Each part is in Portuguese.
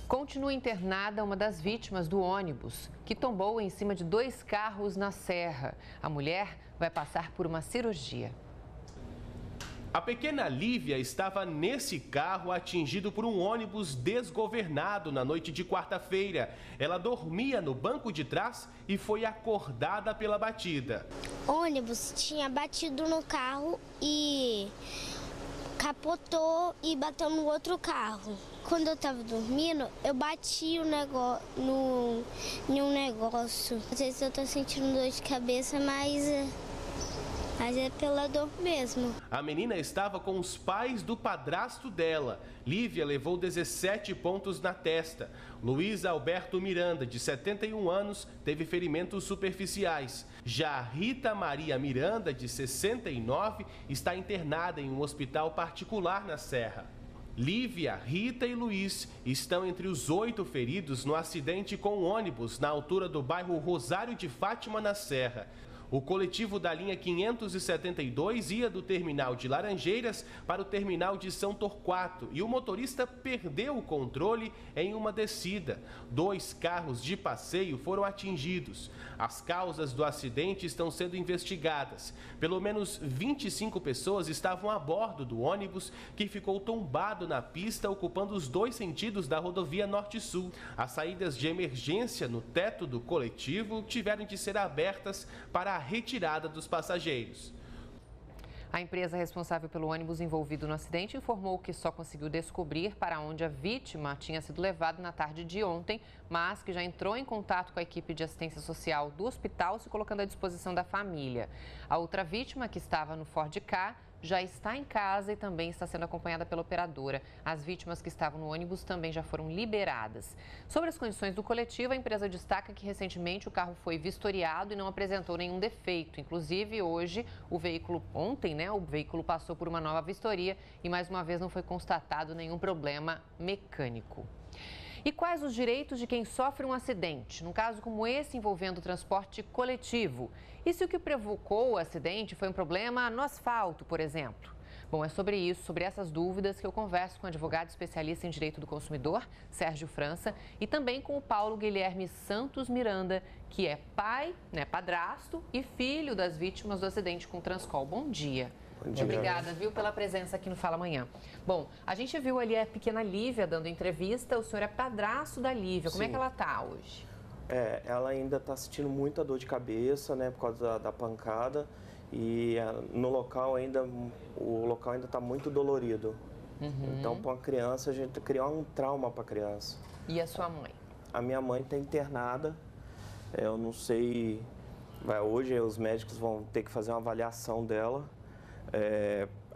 Continua internada uma das vítimas do ônibus, que tombou em cima de 2 carros na Serra. A mulher vai passar por uma cirurgia. A pequena Lívia estava nesse carro atingido por um ônibus desgovernado na noite de quarta-feira. Ela dormia no banco de trás e foi acordada pela batida. O ônibus tinha batido no carro e capotou e bateu no outro carro. Quando eu estava dormindo, eu bati em um negócio. Não sei se eu estou sentindo dor de cabeça, mas é pela dor mesmo. A menina estava com os pais do padrasto dela. Lívia levou 17 pontos na testa. Luiz Alberto Miranda, de 71 anos, teve ferimentos superficiais. Já Rita Maria Miranda, de 69, está internada em um hospital particular na Serra. Lívia, Rita e Luiz estão entre os 8 feridos no acidente com o ônibus na altura do bairro Rosário de Fátima, na Serra. O coletivo da linha 572 ia do terminal de Laranjeiras para o terminal de São Torquato e o motorista perdeu o controle em uma descida. 2 carros de passeio foram atingidos. As causas do acidente estão sendo investigadas. Pelo menos 25 pessoas estavam a bordo do ônibus que ficou tombado na pista, ocupando os 2 sentidos da rodovia Norte-Sul. As saídas de emergência no teto do coletivo tiveram de ser abertas para a retirada dos passageiros. A empresa responsável pelo ônibus envolvido no acidente informou que só conseguiu descobrir para onde a vítima tinha sido levada na tarde de ontem, mas que já entrou em contato com a equipe de assistência social do hospital, se colocando à disposição da família. A outra vítima, que estava no Ford Ka, já está em casa e também está sendo acompanhada pela operadora. As vítimas que estavam no ônibus também já foram liberadas. Sobre as condições do coletivo, a empresa destaca que recentemente o carro foi vistoriado e não apresentou nenhum defeito. Inclusive, ontem, o veículo passou por uma nova vistoria e mais uma vez não foi constatado nenhum problema mecânico. E quais os direitos de quem sofre um acidente, num caso como esse envolvendo o transporte coletivo? E se o que provocou o acidente foi um problema no asfalto, por exemplo? Bom, é sobre isso, sobre essas dúvidas que eu converso com o advogado especialista em direito do consumidor, Sérgio França, e também com o Paulo Guilherme Santos Miranda, que é pai, padrasto e filho das vítimas do acidente com o Transcol. Bom dia. Bom dia. Obrigada, pela presença aqui no Fala Amanhã. Bom, a gente viu ali a pequena Lívia dando entrevista, o senhor é padrasto da Lívia, como é que ela está hoje? Ela ainda está sentindo muita dor de cabeça, por causa da pancada, e o local ainda está muito dolorido. Então, para uma criança, a gente cria um trauma para a criança. E a sua mãe? A minha mãe está internada, eu não sei, hoje os médicos vão ter que fazer uma avaliação dela.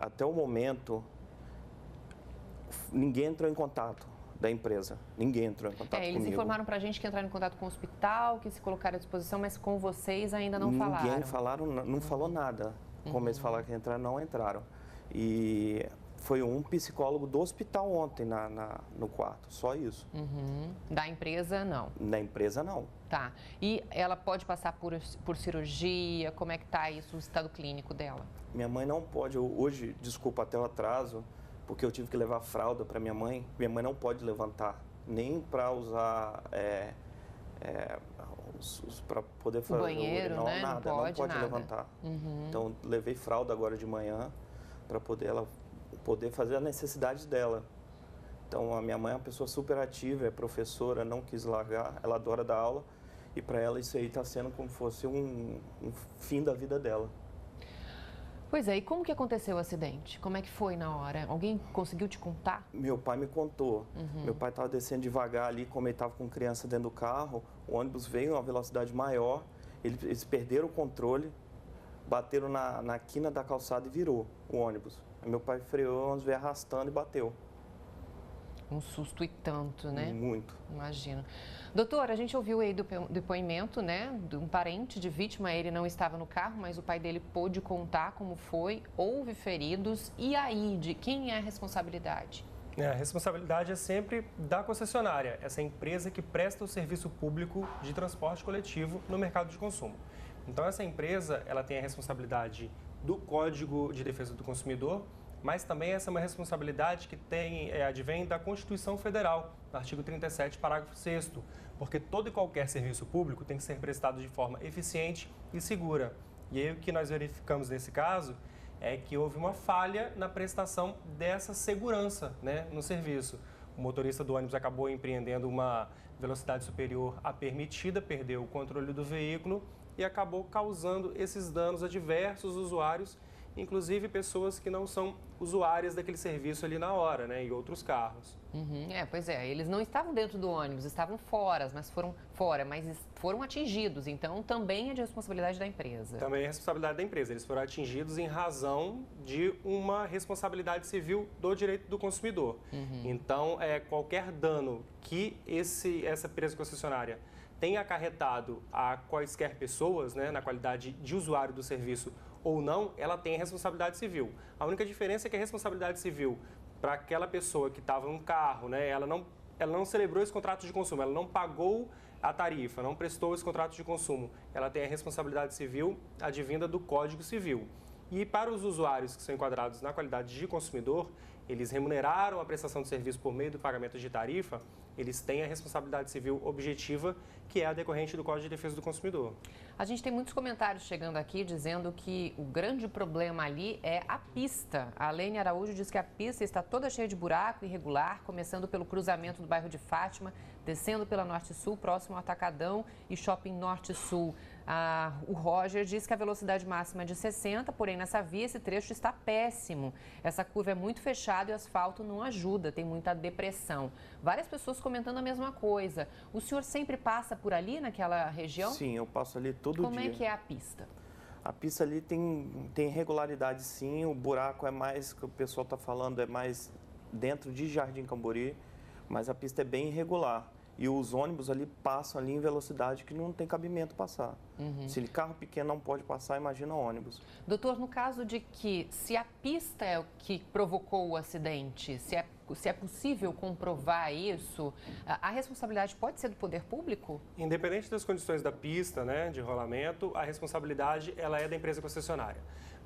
Até o momento, ninguém entrou em contato da empresa. Ninguém entrou em contato comigo. Eles informaram pra gente que entraram em contato com o hospital, que se colocaram à disposição, mas com vocês ainda não falaram. Ninguém não falou nada. Como eles falaram que entraram, não entraram. E foi um psicólogo do hospital ontem no quarto, só isso. Da empresa, não? Da empresa, não. Tá. E ela pode passar por cirurgia? Como é que tá isso, o estado clínico dela? Minha mãe não pode. Hoje, desculpa até o atraso, porque eu tive que levar fralda para minha mãe. Minha mãe não pode levantar, nem para usar para poder fazer o banheiro, não, nada, não pode nada. levantar. Então levei fralda agora de manhã para ela poder fazer as necessidades dela. Então a minha mãe é uma pessoa super ativa, é professora, não quis largar, ela adora dar aula e para ela isso aí está sendo como se fosse um fim da vida dela. Pois é, e como que aconteceu o acidente? Como é que foi na hora? Alguém conseguiu te contar? Meu pai me contou. Meu pai estava descendo devagar ali, como ele estava com criança dentro do carro, o ônibus veio a uma velocidade maior, eles perderam o controle, bateram na quina da calçada e virou o ônibus. Aí meu pai freou, o ônibus veio arrastando e bateu. Um susto e tanto, né? Muito. Imagino. Doutor, a gente ouviu aí do depoimento, de um parente de vítima. Ele não estava no carro, mas o pai dele pôde contar como foi. Houve feridos. E aí, de quem é a responsabilidade? A responsabilidade é sempre da concessionária, essa empresa que presta o serviço público de transporte coletivo no mercado de consumo. Então, essa empresa ela tem a responsabilidade do Código de Defesa do Consumidor mas também essa é uma responsabilidade que advém da Constituição Federal, no artigo 37, parágrafo 6º, porque todo e qualquer serviço público tem que ser prestado de forma eficiente e segura. E aí o que nós verificamos nesse caso é que houve uma falha na prestação dessa segurança, né, no serviço. O motorista do ônibus acabou empreendendo uma velocidade superior à permitida, perdeu o controle do veículo e acabou causando esses danos a diversos usuários, inclusive pessoas que não são usuárias daquele serviço ali na hora, né, e outros carros. Pois é, eles não estavam dentro do ônibus, estavam mas foram atingidos, então também é de responsabilidade da empresa. Também é responsabilidade da empresa, eles foram atingidos em razão de uma responsabilidade civil do direito do consumidor. Então, qualquer dano que essa empresa concessionária tenha acarretado a quaisquer pessoas, né, na qualidade de usuário do serviço ou não, ela tem a responsabilidade civil. A única diferença é que a responsabilidade civil para aquela pessoa que estava no carro, né, ela não celebrou esse contrato de consumo, ela não pagou a tarifa, não prestou esse contrato de consumo. Ela tem a responsabilidade civil advinda do Código Civil. E para os usuários que são enquadrados na qualidade de consumidor, eles remuneraram a prestação de serviço por meio do pagamento de tarifa, eles têm a responsabilidade civil objetiva, que é a decorrente do Código de Defesa do Consumidor. A gente tem muitos comentários chegando aqui dizendo que o grande problema ali é a pista. A Lene Araújo diz que a pista está toda cheia de buraco irregular, começando pelo cruzamento do bairro de Fátima, descendo pela Norte-Sul, próximo ao Atacadão e Shopping Norte-Sul. O Roger diz que a velocidade máxima é de 60, porém nessa via esse trecho está péssimo. Essa curva é muito fechada e o asfalto não ajuda, tem muita depressão. Várias pessoas comentando a mesma coisa. O senhor sempre passa por ali, naquela região? Sim, eu passo ali todo dia. Como é que é a pista? A pista ali tem irregularidade, sim. O buraco é mais, que o pessoal está falando, é mais dentro de Jardim Cambori, mas a pista é bem irregular. E os ônibus ali passam ali em velocidade que não tem cabimento passar. Se carro pequeno não pode passar, imagina ônibus. Doutor, no caso de que se a pista é o que provocou o acidente, se é possível comprovar isso, a responsabilidade pode ser do poder público? Independente das condições da pista, né, de rolamento, a responsabilidade ela é da empresa concessionária.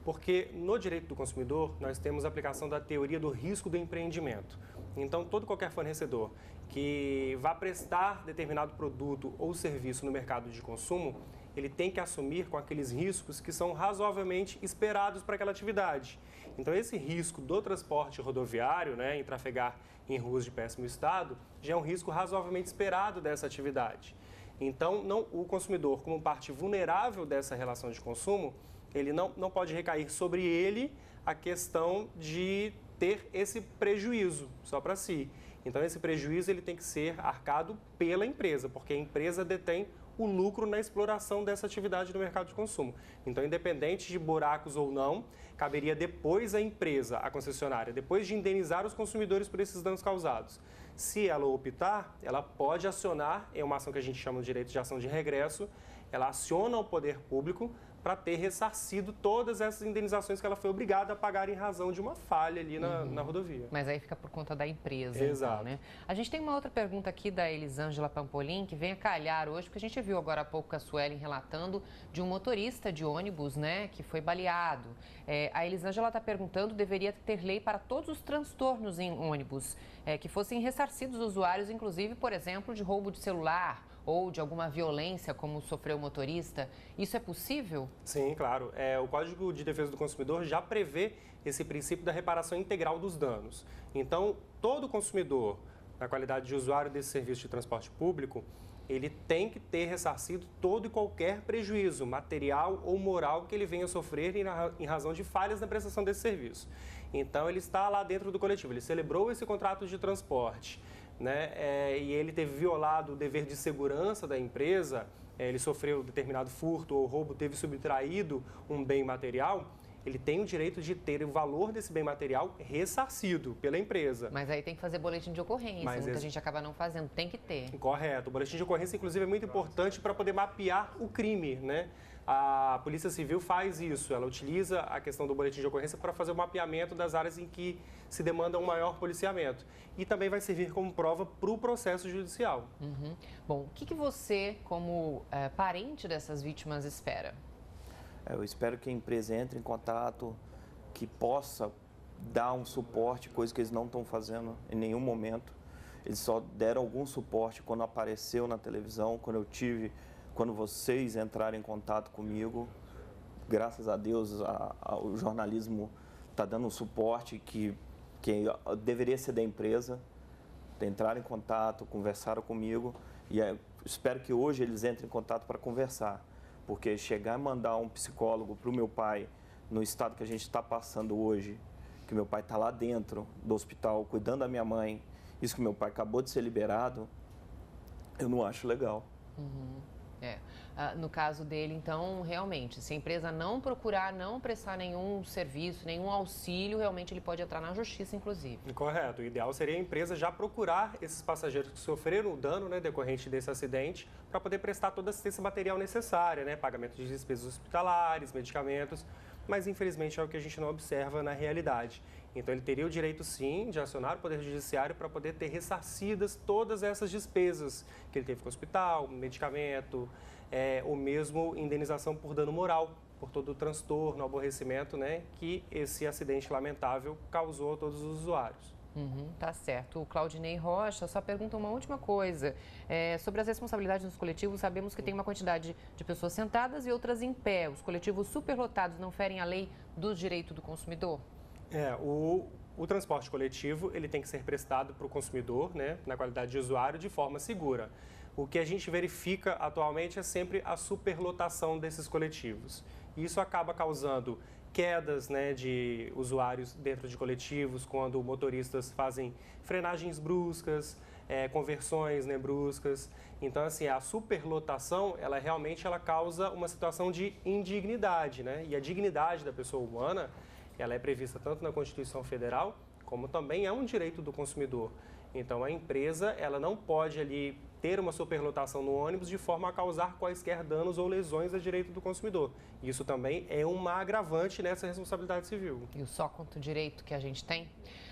Porque no direito do consumidor, nós temos a aplicação da teoria do risco do empreendimento. Então, todo e qualquer fornecedor que vá prestar determinado produto ou serviço no mercado de consumo, ele tem que assumir com aqueles riscos que são razoavelmente esperados para aquela atividade. Então, esse risco do transporte rodoviário, né, em trafegar em ruas de péssimo estado, já é um risco razoavelmente esperado dessa atividade. Então, o consumidor, como parte vulnerável dessa relação de consumo, ele não pode recair sobre ele a questão de ter esse prejuízo só para si. Então, esse prejuízo ele tem que ser arcado pela empresa, porque a empresa detém o lucro na exploração dessa atividade no mercado de consumo. Então, independente de buracos ou não, caberia depois à empresa, à concessionária, depois de indenizar os consumidores por esses danos causados. Se ela optar, ela pode acionar, é uma ação que a gente chama de direito de ação de regresso, ela aciona o poder público para ter ressarcido todas essas indenizações que ela foi obrigada a pagar em razão de uma falha ali na rodovia. Mas aí fica por conta da empresa. Exato. Então, né? A gente tem uma outra pergunta aqui da Elisângela Pampolin, que vem a calhar hoje, porque a gente viu agora há pouco a Suelen relatando de um motorista de ônibus, né, que foi baleado. A Elisângela está perguntando, deveria ter lei para todos os transtornos em ônibus, que fossem ressarcidos os usuários, inclusive, por exemplo, de roubo de celular, ou de alguma violência, como sofreu o motorista. Isso é possível? Sim, claro. O Código de Defesa do Consumidor já prevê esse princípio da reparação integral dos danos. Então, todo consumidor, na qualidade de usuário desse serviço de transporte público, ele tem que ter ressarcido todo e qualquer prejuízo material ou moral que ele venha sofrer em razão de falhas na prestação desse serviço. Então, ele está lá dentro do coletivo, ele celebrou esse contrato de transporte, né? E ele teve violado o dever de segurança da empresa, ele sofreu determinado furto ou roubo, teve subtraído um bem material, ele tem o direito de ter o valor desse bem material ressarcido pela empresa. Mas aí tem que fazer boletim de ocorrência, muita gente acaba não fazendo, tem que ter. Correto. O boletim de ocorrência, inclusive, é muito importante para poder mapear o crime, né? A Polícia Civil faz isso, ela utiliza a questão do boletim de ocorrência para fazer o mapeamento das áreas em que se demanda um maior policiamento. E também vai servir como prova para o processo judicial. Bom, o que você, como parente dessas vítimas, espera? Eu espero que a empresa entre em contato, que possa dar um suporte, coisa que eles não estão fazendo em nenhum momento. Eles só deram algum suporte quando apareceu na televisão, quando vocês entraram em contato comigo. Graças a Deus, o jornalismo está dando um suporte que deveria ser da empresa. Entraram em contato, conversaram comigo e espero que hoje eles entrem em contato para conversar. Porque chegar e mandar um psicólogo para o meu pai, no estado que a gente está passando hoje, que meu pai está lá dentro do hospital cuidando da minha mãe, isso que meu pai acabou de ser liberado, eu não acho legal. No caso dele, então, realmente, se a empresa não procurar, não prestar nenhum serviço, nenhum auxílio, realmente ele pode entrar na justiça, inclusive. Correto. O ideal seria a empresa já procurar esses passageiros que sofreram o dano, né, decorrente desse acidente, para poder prestar toda a assistência material necessária, né, pagamento de despesas hospitalares, medicamentos, mas infelizmente é o que a gente não observa na realidade. Então ele teria o direito sim de acionar o Poder Judiciário para poder ter ressarcidas todas essas despesas que ele teve com o hospital, medicamento, ou mesmo indenização por dano moral, por todo o transtorno, aborrecimento, né, que esse acidente lamentável causou a todos os usuários. Tá certo. O Claudinei Rocha só pergunta uma última coisa. Sobre as responsabilidades nos coletivos, sabemos que tem uma quantidade de pessoas sentadas e outras em pé. Os coletivos superlotados não ferem a lei do direito do consumidor? O transporte coletivo ele tem que ser prestado para o consumidor, né, na qualidade de usuário, de forma segura. O que a gente verifica atualmente é sempre a superlotação desses coletivos. E isso acaba causando quedas, né, de usuários dentro de coletivos, quando motoristas fazem frenagens bruscas, conversões, né, bruscas. Então, assim, a superlotação, ela realmente causa uma situação de indignidade, né? E a dignidade da pessoa humana, ela é prevista tanto na Constituição Federal, como também é um direito do consumidor. Então, a empresa, ela não pode ali ter uma superlotação no ônibus de forma a causar quaisquer danos ou lesões a direito do consumidor. Isso também é uma agravante nessa responsabilidade civil. E o só quanto direito que a gente tem?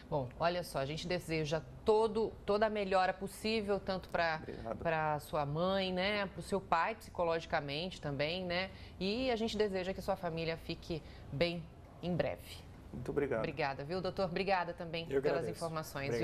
Bom, olha só, a gente deseja toda a melhora possível, tanto para sua mãe, né, para o seu pai, psicologicamente também, né? E a gente deseja que sua família fique bem em breve. Muito obrigado. Obrigada, viu, doutor? Obrigada também pelas informações. Viu?